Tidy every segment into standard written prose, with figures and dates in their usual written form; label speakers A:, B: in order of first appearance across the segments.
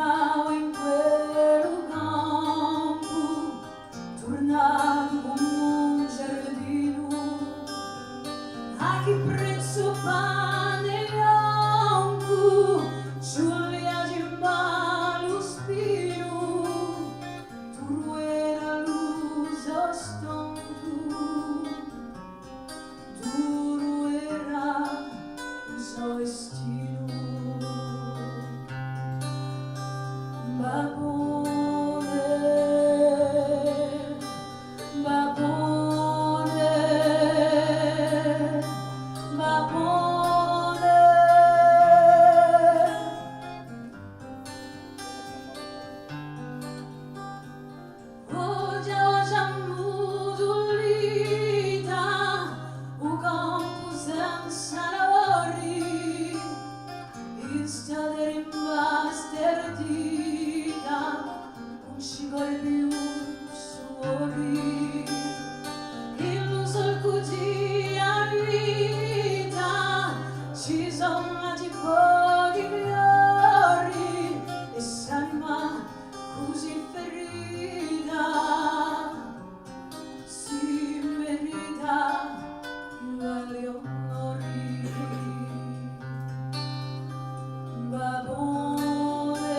A: stava in quel campo, tornato come un giardino, a chi prezzo pane bianco, Giulia di malo spino, tu era l'uso stanco, duro era l'uso estino. Babone, babone, babone. Oggi ammutolita, un campo senza lavori, estate rimasta ardita, non ci vuole più suori, il sol così a vita, ci sono nati pochi fiori, e s'anima così ferita, si merita gli onori. Babone,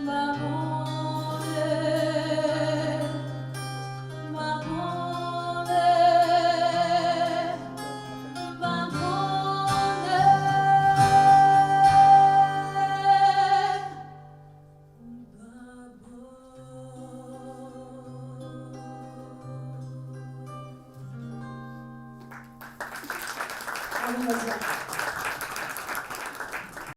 A: babone, babone, babone. Babone.